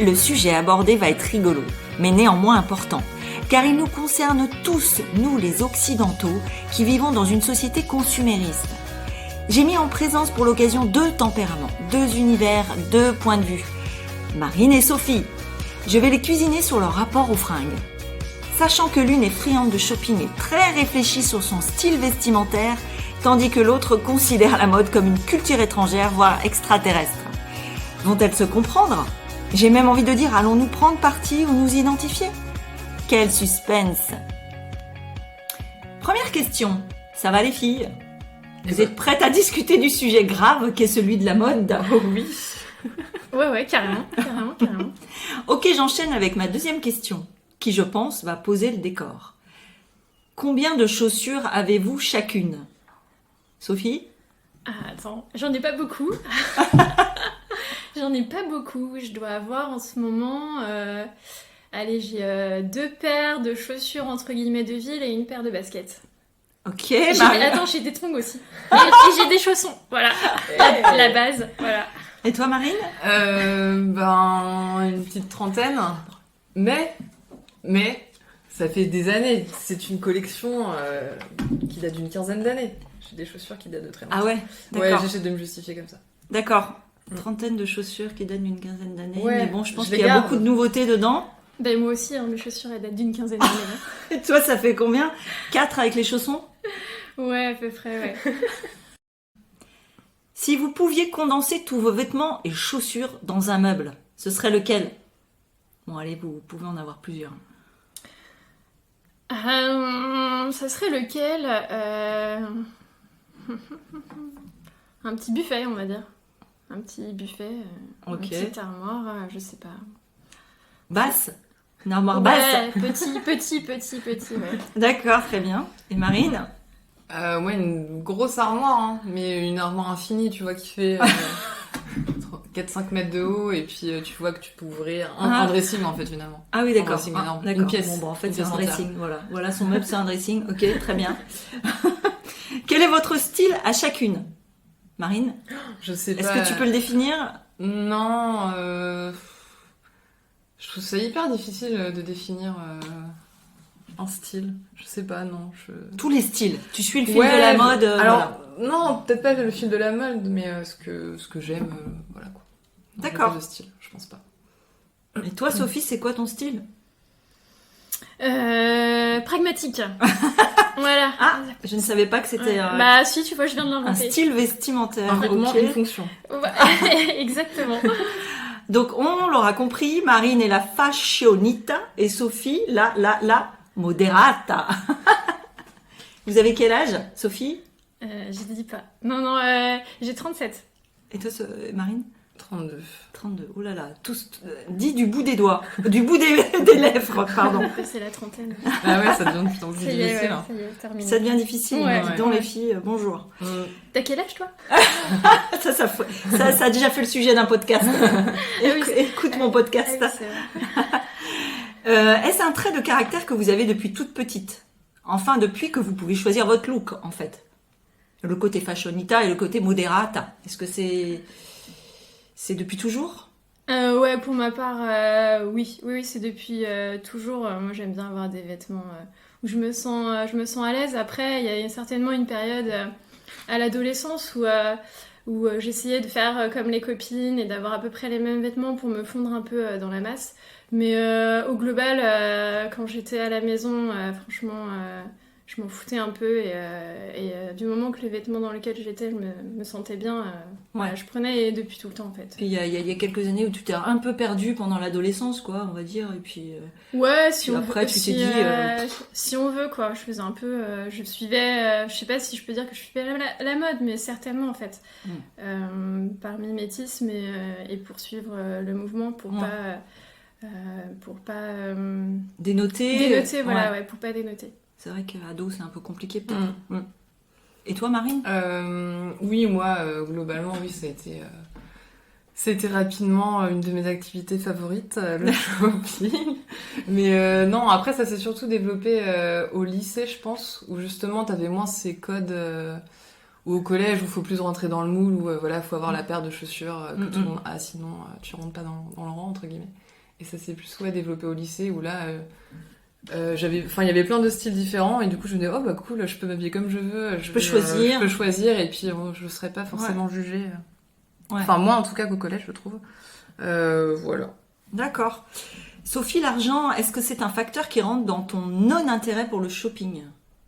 le sujet abordé va être rigolo, mais néanmoins important, car il nous concerne tous, nous les Occidentaux, qui vivons dans une société consumériste. J'ai mis en présence pour l'occasion 2 tempéraments, 2 univers, 2 points de vue. Marine et Sophie. Je vais les cuisiner sur leur rapport aux fringues. Sachant que l'une est friande de shopping et très réfléchie sur son style vestimentaire, tandis que l'autre considère la mode comme une culture étrangère, voire extraterrestre. Vont-elles se comprendre ? J'ai même envie de dire, allons-nous prendre parti ou nous identifier ? Quel suspense ! Première question, ça va les filles ? Vous êtes prêtes à discuter du sujet grave qu'est celui de la mode ? Oh oui. Ouais, carrément. Ok, j'enchaîne avec ma deuxième question, qui je pense va poser le décor. Combien de chaussures avez-vous chacune ? Sophie ? Ah, attends, j'en ai pas beaucoup. Je dois avoir en ce moment... Allez, j'ai 2 paires de chaussures entre guillemets de ville et une paire de baskets. Ok, Attends, j'ai des tongs aussi. Et j'ai des chaussons, voilà. La base, voilà. Et toi, Marine ? Une petite trentaine. Mais, ça fait des années. C'est une collection qui date d'une quinzaine d'années. J'ai des chaussures qui datent de très longtemps. Ah ouais, Ouais, d'accord. j'essaie de me justifier comme ça. D'accord. Trentaine de chaussures qui datent une quinzaine d'années. Ouais, mais bon, je pense je qu'il les y a garde. beaucoup de nouveautés dedans. Ben moi aussi, mes chaussures elles datent d'une quinzaine d'années. Et toi, ça fait combien ? 4 avec les chaussons ? Ouais, à peu près, ouais. Si vous pouviez condenser tous vos vêtements et chaussures dans un meuble, ce serait lequel ? Bon, allez, vous pouvez en avoir plusieurs. Ça serait lequel Un petit buffet, on va dire. Un petit buffet, Ok. une petite armoire, je sais pas. Basse ? Une armoire basse ? Ouais, petit, ouais. D'accord, très bien. Et Marine ? Moi, une grosse armoire, hein, mais une armoire infinie, tu vois, qui fait 4-5 mètres de haut, et puis tu vois que tu peux ouvrir un dressing, en fait, finalement. Ah oui, Un d'accord. dressing énorme. D'accord. Une pièce. Bon, en fait, Une c'est un pièce entière. dressing. Voilà, son meuble, c'est un dressing. Ok, très bien. Quel est votre style à chacune ? Marine ? Je sais Est-ce pas. que tu peux le définir ? Non, je trouve ça hyper difficile de définir un style. Je sais pas, non. Tous les styles. Tu suis le fil Ouais, de la mode. alors, non, peut-être pas le fil de la mode, mais ce que j'aime, voilà quoi. Non, j'ai D'accord. pas de style, je pense pas. Et toi, Sophie, c'est quoi ton style ? Pragmatique. Voilà. Ah, je ne savais pas que c'était Bah si, tu vois, je viens de un l'inventer. style vestimentaire. Un vêtement, Ok. une fonction. Ouais, exactement. Donc, on l'aura compris, Marine est la fashionita et Sophie, la moderata. Vous avez quel âge, Sophie ? Je dis pas. Non, j'ai 37. Et toi, Marine ? 32. 32. Oh là là, tous dit du bout des doigts, du bout des lèvres, pardon. C'est la trentaine. Ah ouais, ça devient de plus en plus Ça y est, difficile. ouais, ça y est, terminé. Ça devient difficile, Ouais, dis ouais. donc les filles, bonjour. T'as quel âge, toi? Ça a déjà fait le sujet d'un podcast. oui, Écoute mon podcast. Ah oui, c'est vrai. Est-ce un trait de caractère que vous avez depuis toute petite ? Enfin, depuis que vous pouvez choisir votre look, en fait. Le côté fashionita et le côté moderata. Est-ce que c'est depuis toujours ? Ouais, pour ma part, oui, c'est depuis toujours. Moi, j'aime bien avoir des vêtements où je me sens à l'aise. Après, il y a certainement une période à l'adolescence où j'essayais de faire comme les copines et d'avoir à peu près les mêmes vêtements pour me fondre un peu dans la masse. Mais au global, quand j'étais à la maison, franchement, je m'en foutais un peu et du moment que les vêtements dans lesquels j'étais, je me sentais bien, voilà, je prenais depuis tout le temps en fait. Il y a quelques années où tu t'es un peu perdue pendant l'adolescence, quoi, on va dire, et puis... Ouais, après, tu t'es dit... si on veut, quoi. Je faisais un peu... je suivais... je sais pas si je peux dire que je suivais la mode, mais certainement, en fait. Par mimétisme et poursuivre le mouvement pour pas... Dénoter. Voilà, ouais, pour pas dénoter. C'est vrai qu'ado, c'est un peu compliqué, peut-être. Et toi, Marine ? Oui, moi, globalement, oui, c'était rapidement une de mes activités favorites, le shopping. Mais non, après, ça s'est surtout développé au lycée, je pense, où justement, t'avais moins ces codes... ou au collège, où il faut plus rentrer dans le moule, où voilà, faut avoir la paire de chaussures que tout le monde a, sinon tu rentres pas dans le rang, entre guillemets. Et ça s'est plus développé au lycée où là, il y avait plein de styles différents et du coup je me disais, oh bah cool, je peux m'habiller comme je veux, je peux choisir et puis je serais pas forcément jugée. Ouais. Enfin, moi en tout cas qu'au collège, je trouve. Voilà. D'accord. Sophie, l'argent, est-ce que c'est un facteur qui rentre dans ton non-intérêt pour le shopping?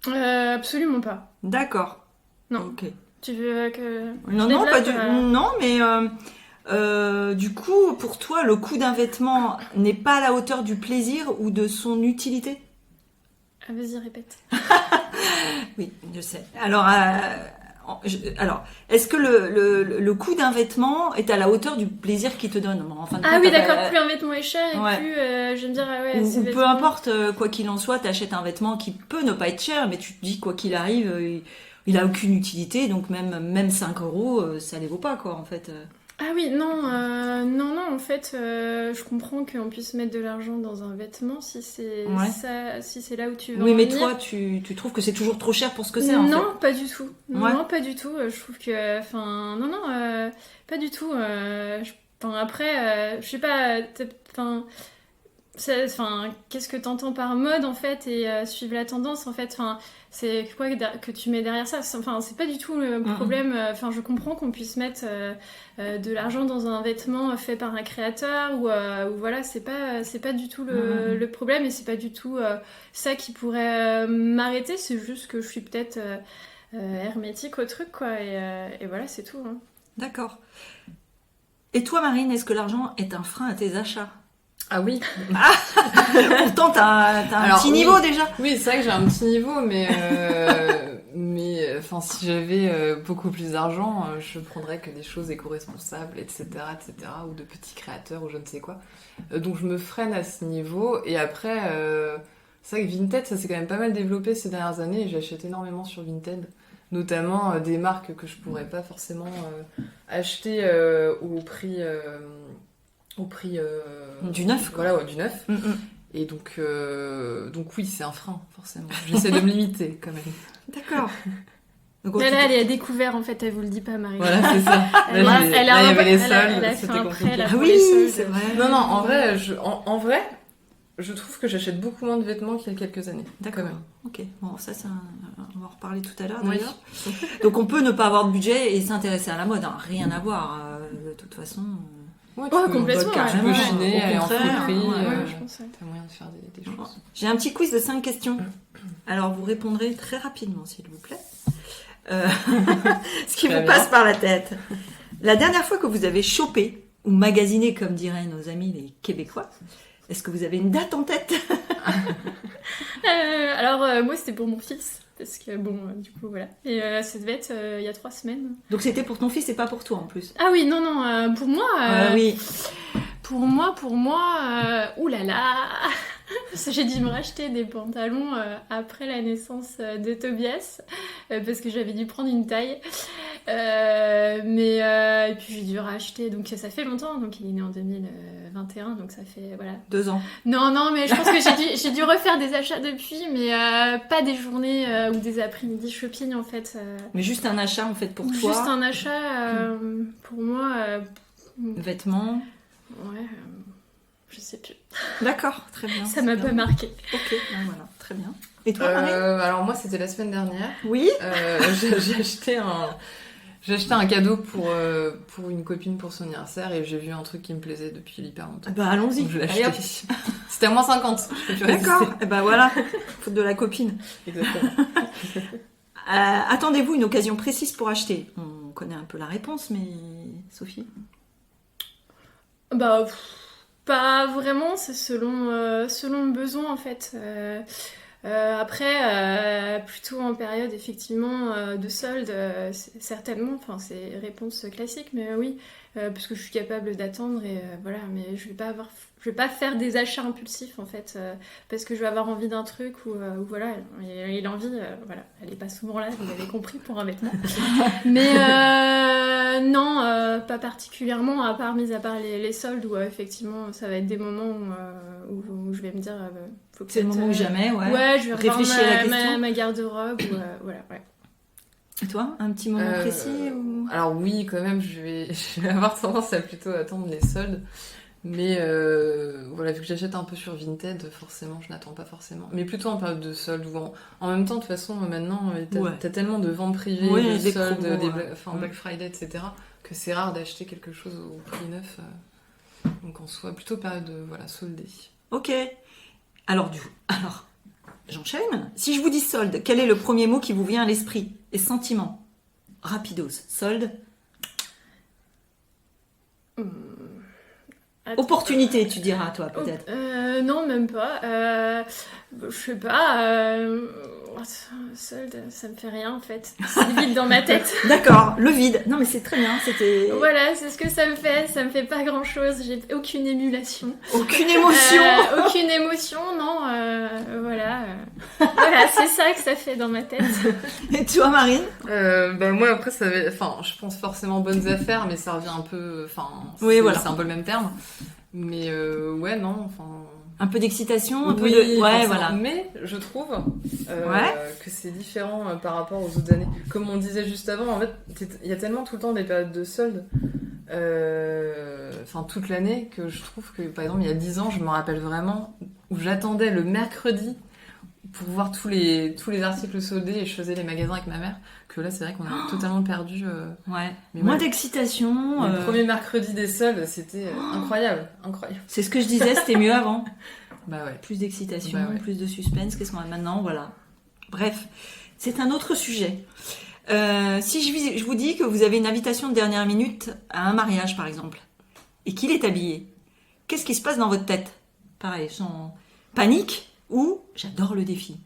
Absolument pas. D'accord. Non. Ok. Tu veux que... Non, pas du... Non, mais du coup, pour toi, le coût d'un vêtement n'est pas à la hauteur du plaisir ou de son utilité? Vas-y, répète. Oui, je sais. Alors, est-ce que le coût d'un vêtement est à la hauteur du plaisir qu'il te donne? Oui, d'accord. Plus un vêtement est cher et plus, je vais me dire, ou peu importe, quoi qu'il en soit, t'achètes un vêtement qui peut ne pas être cher, mais tu te dis, quoi qu'il arrive, il a aucune utilité, donc même 5 €, ça les vaut pas, quoi, en fait. Ah oui, non, en fait, je comprends qu'on puisse mettre de l'argent dans un vêtement si c'est ça, si c'est là où tu veux Oui, en mais venir. toi, tu trouves que c'est toujours trop cher pour ce que c'est, en fait? Non, pas du tout. Ouais. Non, pas du tout. Je trouve que, pas du tout. Après, je sais pas, qu'est-ce que t'entends par mode en fait et suivre la tendance en fait, c'est quoi que tu mets derrière ça, c'est pas du tout le problème. Je comprends qu'on puisse mettre de l'argent dans un vêtement fait par un créateur ou voilà, c'est pas du tout le problème et c'est pas du tout ça qui pourrait m'arrêter, c'est juste que je suis peut-être hermétique au truc quoi et voilà, c'est tout. D'accord. Et toi, Marine, est-ce que l'argent est un frein à tes achats? Ah oui. Pourtant, t'as un petit niveau déjà. Oui, c'est vrai que j'ai un petit niveau, mais si j'avais beaucoup plus d'argent, je prendrais que des choses éco-responsables, etc., ou de petits créateurs ou je ne sais quoi. Donc je me freine à ce niveau. Et après, c'est vrai que Vinted, ça s'est quand même pas mal développé ces dernières années. Et j'achète énormément sur Vinted, notamment des marques que je pourrais pas forcément acheter au prix du neuf, quoi. Voilà, du neuf. Et donc oui, c'est un frein, forcément. J'essaie de me limiter, quand même. D'accord. Donc, là, elle est à découvert, en fait, elle vous le dit pas, Marie. Voilà, c'est ça. Il y avait les soldes, c'était compliqué. Ah oui, c'est vrai. Non, en vrai, je trouve que j'achète beaucoup moins de vêtements qu'il y a quelques années. D'accord. Ok. Bon, ça, on va en reparler tout à l'heure, d'ailleurs. Oui. Donc, on peut ne pas avoir de budget et s'intéresser à la mode. Rien à voir, de toute façon. Ouais, complètement. Tu peux chiner, aller en friperie. Je pense. T'as moyen de faire des choses. J'ai un petit quiz de 5 questions. Alors, vous répondrez très rapidement, s'il vous plaît. Ce qui vous passe par la tête. La dernière fois que vous avez chopé, ou magasiné, comme diraient nos amis les Québécois, est-ce que vous avez une date en tête? Alors, moi, c'était pour mon fils. Parce que du coup, voilà. Et ça devait être il y a 3 semaines. Donc c'était pour ton fils et pas pour toi en plus? Ah oui, non, pour moi... oui. Pour moi, oulala. J'ai dû me racheter des pantalons après la naissance de Tobias. Parce que j'avais dû prendre une taille. Et puis j'ai dû racheter, donc ça fait longtemps, donc il est né en 2021, donc ça fait, voilà. 2 ans. Non, mais je pense que j'ai dû refaire des achats depuis, mais pas des journées ou des après-midi shopping en fait. Mais juste un achat en fait pour toi? Juste un achat pour moi. Vêtements? Ouais, je sais plus. D'accord, très bien. Ça m'a pas marqué. Ok, voilà, très bien. Et toi, Marie? Alors moi, c'était la semaine dernière. Oui. J'ai acheté un cadeau pour une copine pour son anniversaire et j'ai vu un truc qui me plaisait depuis hyper longtemps. Bah allons-y. Donc je l'ai acheté. C'était à moins 50. D'accord. Et bah voilà. Faute de la copine. Exactement. Attendez-vous une occasion précise pour acheter? On connaît un peu la réponse, mais Sophie? Bah pas vraiment. C'est selon le besoin en fait. Après, plutôt en période effectivement de solde, certainement, enfin c'est réponse classique, mais oui, parce que je suis capable d'attendre et voilà, mais je vais pas faire des achats impulsifs en fait, parce que je vais avoir envie d'un truc ou voilà, et l'envie, voilà, elle est pas souvent là, vous avez compris pour un vêtement, mais non, pas particulièrement, à part les soldes où effectivement ça va être des moments où je vais me dire c'est le moment ou jamais, ouais. Ouais, je vais réfléchir à la question. Ma garde-robe, ou, voilà, ouais. Et toi, un petit moment précis ou... Alors oui, quand même, je vais avoir tendance à plutôt attendre les soldes. Mais voilà, vu que j'achète un peu sur Vinted, forcément, je n'attends pas forcément. Mais plutôt en période de solde ou en même temps, de toute façon, maintenant, t'as tellement de ventes privées, de des soldes, promos, Black Friday, etc., que c'est rare d'acheter quelque chose au prix neuf. Donc en soi, plutôt période soldée. Ok. Alors, j'enchaîne. Si je vous dis solde, quel est le premier mot qui vous vient à l'esprit? Et sentiment? Rapidos. Solde. Opportunité, tu diras, toi, peut-être. Non, même pas. Je sais pas. Solde, ça me fait rien en fait. C'est vide dans ma tête. D'accord, le vide. Non, mais c'est très bien. C'était. Voilà, c'est ce que ça me fait. Ça me fait pas grand chose. J'ai aucune émulation. Aucune émotion. Aucune émotion, non. Voilà, c'est ça que ça fait dans ma tête. Et toi, Marine? Moi, après, je pense forcément bonnes affaires, mais ça revient un peu. Oui, voilà. C'est un peu le même terme. Mais non. Un peu d'excitation, un peu oui, de. Ouais, voilà. Mais je trouve que c'est différent par rapport aux autres années. Comme on disait juste avant, en fait, il y a tellement tout le temps des périodes de soldes, toute l'année, que je trouve que, par exemple, il y a 10 ans, je me rappelle vraiment où j'attendais le mercredi pour voir tous les articles soldés et je faisais les magasins avec ma mère. Que là, c'est vrai qu'on a totalement perdu. Ouais. Mais moins d'excitation. Le premier mercredi des soldes, c'était incroyable. C'est ce que je disais, c'était mieux avant. Bah ouais. Plus d'excitation, plus de suspense. Qu'est-ce qu'on a maintenant? Voilà. Bref, c'est un autre sujet. Si je vous dis que vous avez une invitation de dernière minute à un mariage, par exemple, et qu'il est habillé, qu'est-ce qui se passe dans votre tête? Pareil, sans panique ou j'adore le défi?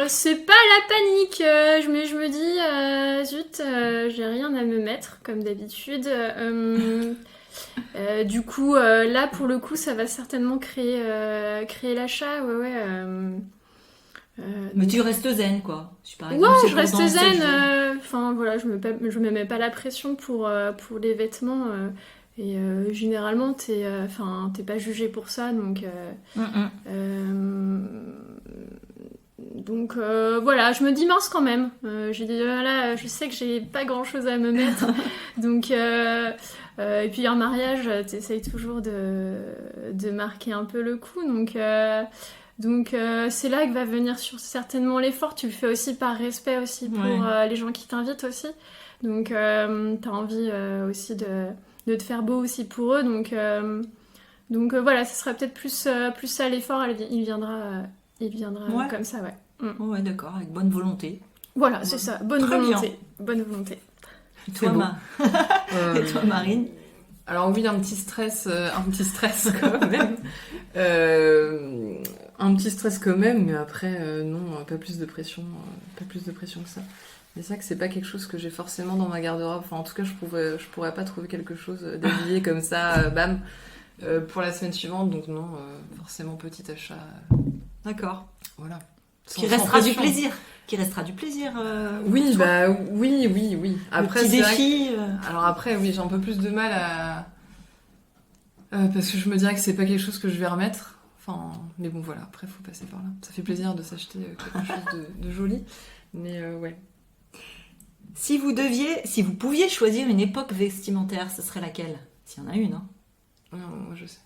C'est pas la panique. Je me dis, zut, j'ai rien à me mettre comme d'habitude. Du coup, là pour le coup, ça va certainement créer l'achat. Mais tu restes zen, quoi. Par exemple, je reste zen. Voilà, je me mets pas la pression pour les vêtements. Et généralement, t'es pas jugé pour ça, donc. Donc voilà, je me dis mince quand même. J'ai dit là, je sais que j'ai pas grand chose à me mettre. Donc et puis un mariage, t'essayes toujours de marquer un peu le coup. Donc c'est là que va venir certainement l'effort. Tu le fais aussi par respect aussi pour les gens qui t'invitent aussi. Donc t'as envie aussi de te faire beau aussi pour eux. Donc voilà, ce sera peut-être plus ça l'effort. Il viendra comme ça, ouais. Ouais, d'accord, avec bonne volonté. Voilà, c'est ça, bonne volonté. Et toi, Et toi, Marine? Alors oui, un petit stress quand même. Un petit stress quand même, mais après, non, pas plus de pression que ça. Mais c'est vrai que c'est pas quelque chose que j'ai forcément dans ma garde-robe. Enfin, en tout cas, je pourrais pas trouver quelque chose d'habillé comme ça, bam, pour la semaine suivante. Donc non, forcément petit achat. D'accord. Voilà. Qui restera du plaisir. Oui, oui. Après, le petit défi. Alors après, oui, j'ai un peu plus de mal à. Parce que je me dirais que c'est pas quelque chose que je vais remettre. Enfin, mais bon, voilà. Après, faut passer par là. Ça fait plaisir de s'acheter quelque chose de joli. Mais ouais. Si vous pouviez choisir une époque vestimentaire, ce serait laquelle? S'il y en a une, hein. Non, moi je sais.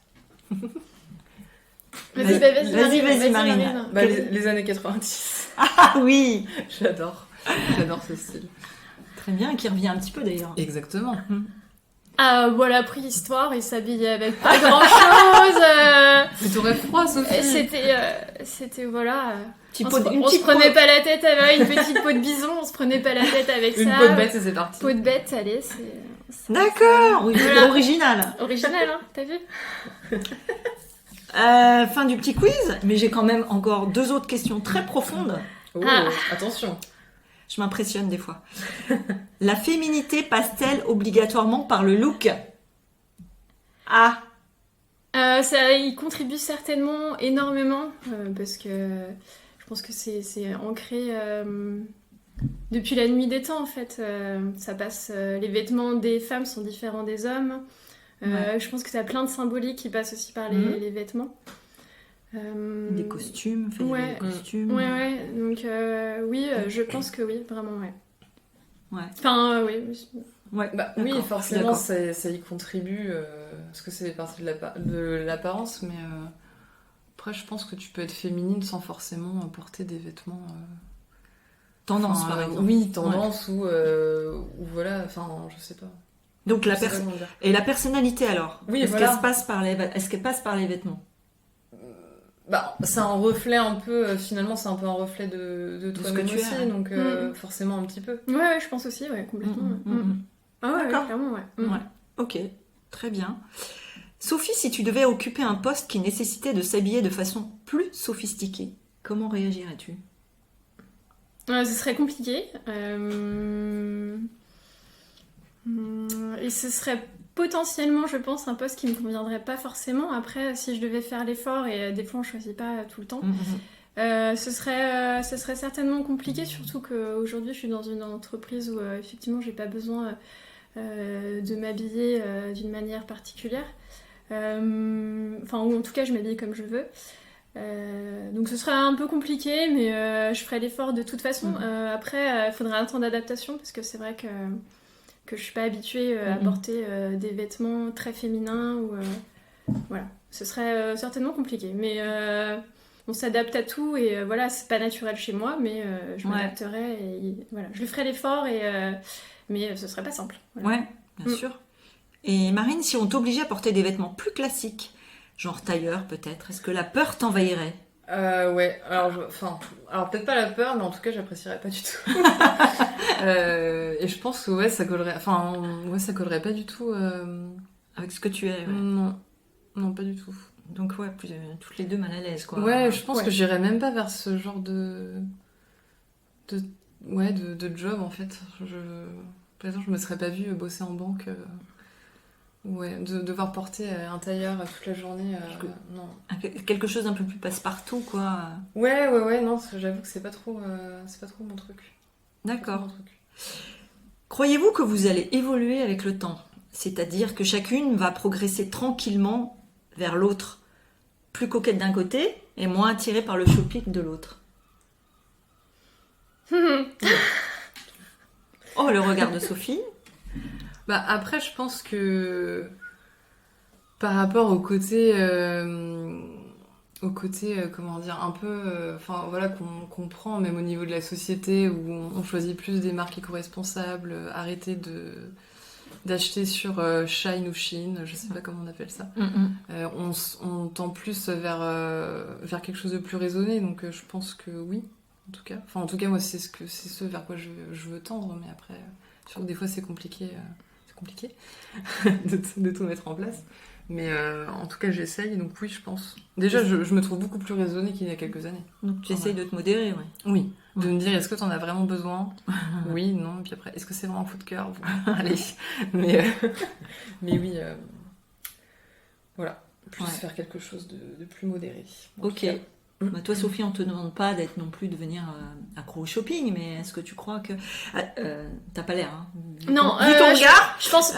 Vas-y, Marine. Les années 90. Ah oui. J'adore ce style. Très bien, qui revient un petit peu d'ailleurs. Exactement. Voilà, préhistoire, il s'habillait avec pas grand chose. Mais t'aurais froid, Sophie. C'était voilà. On se prenait pas la tête avec une petite peau de bison, on se prenait pas la tête avec ça. Une peau de bête et c'est parti. Peau de bête, allez, c'est. D'accord, oui, voilà. Original, hein, t'as vu? Fin du petit quiz, mais j'ai quand même encore 2 autres questions très profondes. Oh, attention. Je m'impressionne des fois. La féminité passe-t-elle obligatoirement par le look? Ça y contribue certainement énormément, parce que je pense que c'est ancré depuis la nuit des temps en fait. Ça passe, les vêtements des femmes sont différents des hommes. Je pense que t'as plein de symboliques qui passent aussi par les vêtements. Des costumes, des costumes. Ouais. Donc oui, je pense que oui, vraiment, ouais. Ouais. Enfin, oui. Ouais. Bah, D'accord, oui, je suis forcément, d'accord. ça y contribue, parce que c'est partie de l'apparence, mais après, je pense que tu peux être féminine sans forcément porter des vêtements... Tendance, enfin, par exemple. Oui, tendance, ou voilà, enfin, je sais pas. Donc Je sais pas comment dire. et la personnalité alors Oui, est-ce voilà. qu'elle passe par est-ce qu'elle passe par les vêtements? Bah, c'est un reflet un peu, finalement, c'est un peu un reflet de De ce toi-même que tu es, aussi, ouais. donc forcément un petit peu. Ouais, je pense aussi, ouais, complètement. Ah ouais, D'accord. clairement, ouais. Ouais. Ok, très bien. Sophie, si tu devais occuper un poste qui nécessitait de s'habiller de façon plus sophistiquée, comment réagirais-tu? Ce serait compliqué. Et ce serait potentiellement, je pense, un poste qui me conviendrait pas forcément. Après, si je devais faire l'effort, et des fois on choisit pas tout le temps, ce serait certainement compliqué, surtout qu'aujourd'hui je suis dans une entreprise où effectivement j'ai pas besoin de m'habiller d'une manière particulière. Enfin, ou en tout cas je m'habille comme je veux. Donc ce serait un peu compliqué, mais je ferai l'effort de toute façon. Après, il faudra un temps d'adaptation parce que c'est vrai que je suis pas habituée à porter des vêtements très féminins ou voilà. Ce serait certainement compliqué, mais on s'adapte à tout et voilà, c'est pas naturel chez moi, mais je m'adapterai et voilà, je le ferai l'effort mais ce serait pas simple. Voilà. Ouais, bien sûr. Et Marine, si on t'obligeait à porter des vêtements plus classiques, genre tailleur peut-être, est-ce que la peur t'envahirait? Ouais, alors peut-être pas la peur, mais en tout cas j'apprécierais pas du tout. Et je pense que ça collerait pas du tout Avec ce que tu es, ouais. Non, pas du tout. Donc ouais, toutes les deux mal à l'aise, quoi. Ouais, je pense que j'irais même pas vers ce genre de job en fait. Par exemple, je me serais pas vue bosser en banque. De devoir porter un tailleur toute la journée, non. Quelque chose d'un peu plus passe-partout, quoi. Ouais, non, j'avoue que c'est pas trop mon truc. D'accord. Croyez-vous que vous allez évoluer avec le temps? C'est-à-dire que chacune va progresser tranquillement vers l'autre, plus coquette d'un côté et moins attirée par le shopping de l'autre. Oh, le regard de Sophie. Bah après, je pense que par rapport au côté, comment dire, un peu, voilà, qu'on prend même au niveau de la société où on choisit plus des marques éco-responsables, arrêter d'acheter sur Shine ou Shein, je sais pas comment on appelle ça. On tend plus vers quelque chose de plus raisonné, donc je pense que oui, en tout cas. Enfin, en tout cas, moi, c'est ce vers quoi je veux tendre, mais après, je trouve que des fois c'est compliqué de tout mettre en place. Mais en tout cas, j'essaye, donc oui, je pense. Déjà, je me trouve beaucoup plus raisonnée qu'il y a quelques années. Donc tu essayes de te modérer, ouais. Oui, de me dire, est-ce que t'en as vraiment besoin? Oui, non, et puis après, est-ce que c'est vraiment un coup de cœur? Bon, allez. Mais oui, voilà, plus faire quelque chose de plus modéré. Ok. Bah, toi, Sophie, on te demande pas d'être non plus devenir accro au shopping, mais est-ce que tu crois que t'as pas l'air, hein? Non, vu ton regard. Je pense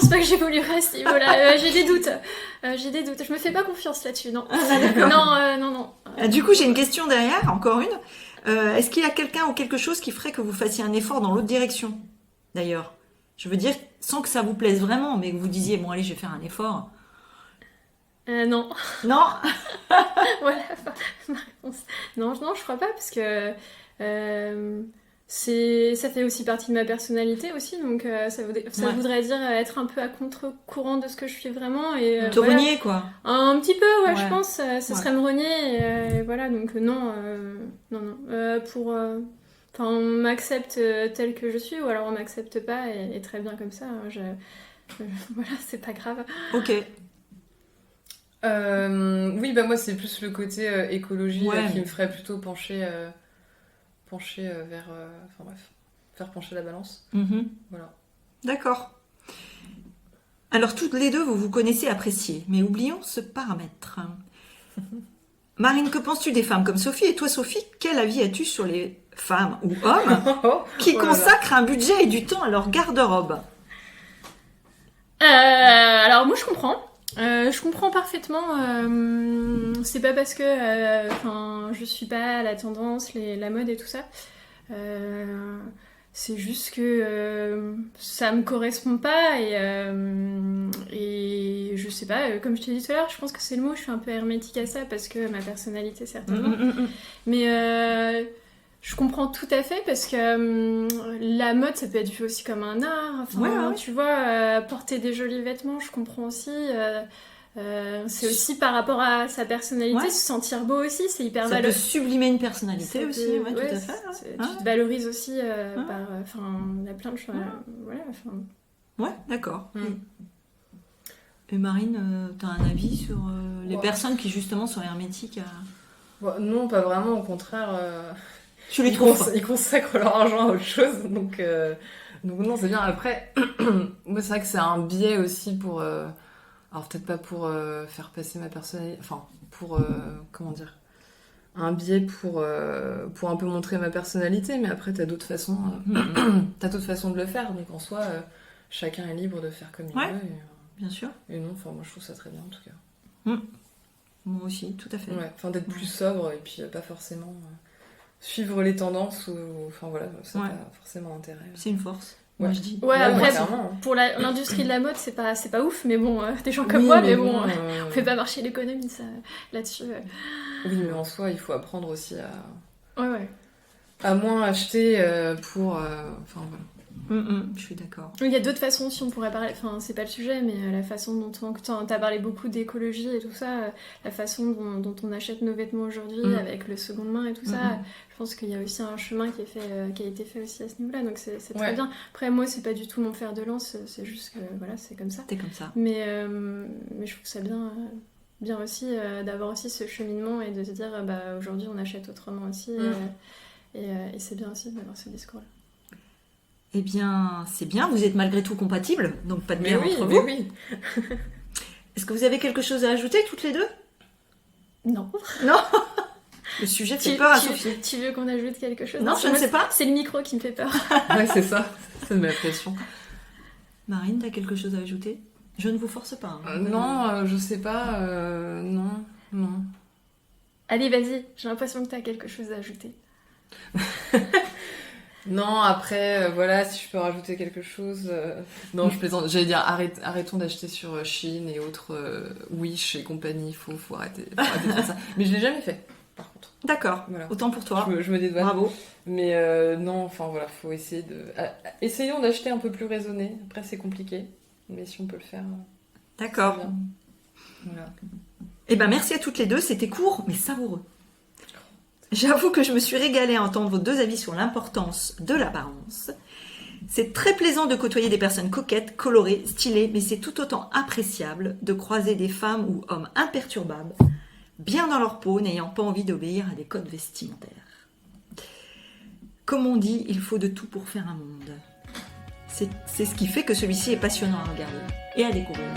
pas que j'évoluerai à ce niveau-là. J'ai des doutes. Je me fais pas confiance là-dessus, non. Non. Du coup, j'ai une question derrière, encore une. Est-ce qu'il y a quelqu'un ou quelque chose qui ferait que vous fassiez un effort dans l'autre direction? D'ailleurs, je veux dire, sans que ça vous plaise vraiment, mais que vous disiez, bon, allez, je vais faire un effort. Non. Non. Voilà ma réponse. Non, je crois pas, parce que ça fait aussi partie de ma personnalité aussi, donc ça voudrait dire être un peu à contre-courant de ce que je suis vraiment. Et, te renier, quoi. Un petit peu, ouais. Je pense, ça serait me renier, et voilà, donc non. On m'accepte telle que je suis, ou alors on m'accepte pas, et très bien comme ça. Voilà, c'est pas grave. Ok. Oui, bah moi c'est plus le côté écologie qui me ferait plutôt pencher vers... faire pencher la balance. Voilà. D'accord. Alors toutes les deux, vous vous connaissez, appréciez, mais oublions ce paramètre. Marine, que penses-tu des femmes comme Sophie? Et toi, Sophie, quel avis as-tu sur les femmes ou hommes qui consacrent un budget et du temps à leur garde-robe? Alors moi je comprends. Je comprends parfaitement. C'est pas parce que je suis pas à la tendance, la mode et tout ça. C'est juste que ça me correspond pas et je sais pas, comme je t'ai dit tout à l'heure, je pense que c'est le mot, je suis un peu hermétique à ça parce que ma personnalité certainement. Mais je comprends tout à fait parce que la mode ça peut être vu aussi comme un art. Enfin, tu vois, porter des jolis vêtements, je comprends aussi. C'est aussi par rapport à sa personnalité, se sentir beau aussi, c'est hyper valorisant. Ça peut sublimer une personnalité aussi, tout à fait. Tu te valorises aussi par... Enfin, il y a plein de choses. Ouais, d'accord. Et Marine, t'as un avis sur les personnes qui justement sont hermétiques à... Non, pas vraiment, au contraire. Tu les trouves ils consacrent leur argent à autre chose, donc non, c'est bien. Après, moi c'est vrai que c'est un biais aussi pour... Alors peut-être pas pour faire passer ma personnalité, enfin pour comment dire, un biais pour un peu montrer ma personnalité, mais après t'as d'autres façons, de le faire. Donc en soi, chacun est libre de faire comme il veut. Bien sûr. Et non, enfin moi je trouve ça très bien en tout cas. Moi aussi, tout à fait. Ouais, enfin d'être plus sobre et puis pas forcément suivre les tendances ou enfin voilà, ça n'a pas forcément intérêt. C'est une force. Moi, je dis. Ouais, après, pour l'industrie de la mode, c'est pas ouf, mais bon, des gens comme moi, mais bon, on fait pas marcher l'économie là-dessus. Oui, mais en soi, il faut apprendre aussi à... Ouais. À moins acheter pour... Enfin, voilà. Je suis d'accord. Il y a d'autres façons, si on pourrait parler, enfin c'est pas le sujet, mais la façon dont t'as parlé beaucoup d'écologie et tout ça, la façon dont on achète nos vêtements aujourd'hui avec le seconde main et tout ça, je pense qu'il y a aussi un chemin qui a été fait aussi à ce niveau-là, donc c'est très bien. Après moi c'est pas du tout mon fer de lance, c'est juste que voilà, c'est comme ça. T'es comme ça. Mais je trouve ça bien aussi d'avoir aussi ce cheminement et de se dire aujourd'hui on achète autrement aussi et c'est bien aussi d'avoir ce discours-là. Eh bien, c'est bien, vous êtes malgré tout compatibles, donc pas de guerre entre vous. Oui. Est-ce que vous avez quelque chose à ajouter, toutes les deux ? Non. Le sujet fait peur à Sophie. Tu veux qu'on ajoute quelque chose ? Non, je ne sais pas. C'est le micro qui me fait peur. Ouais, c'est ça. Ça me met la pression. Marine, t'as quelque chose à ajouter ? Je ne vous force pas. Non, je sais pas. Non. Allez, vas-y. J'ai l'impression que t'as quelque chose à ajouter. Non, après, voilà, si je peux rajouter quelque chose... Non, je plaisante. J'allais dire, arrêtons d'acheter sur Shein et autres Wish et compagnie. Faut arrêter de faire ça. Mais je l'ai jamais fait, par contre. D'accord, voilà. Autant pour toi. Je me dédouane. Bravo. Mais non, enfin voilà, faut essayer de... essayons d'acheter un peu plus raisonné. Après, c'est compliqué. Mais si on peut le faire... D'accord. Voilà. Eh ben, merci à toutes les deux. C'était court, mais savoureux. J'avoue que je me suis régalée à entendre vos deux avis sur l'importance de l'apparence. C'est très plaisant de côtoyer des personnes coquettes, colorées, stylées, mais c'est tout autant appréciable de croiser des femmes ou hommes imperturbables, bien dans leur peau, n'ayant pas envie d'obéir à des codes vestimentaires. Comme on dit, il faut de tout pour faire un monde. C'est ce qui fait que celui-ci est passionnant à regarder et à découvrir.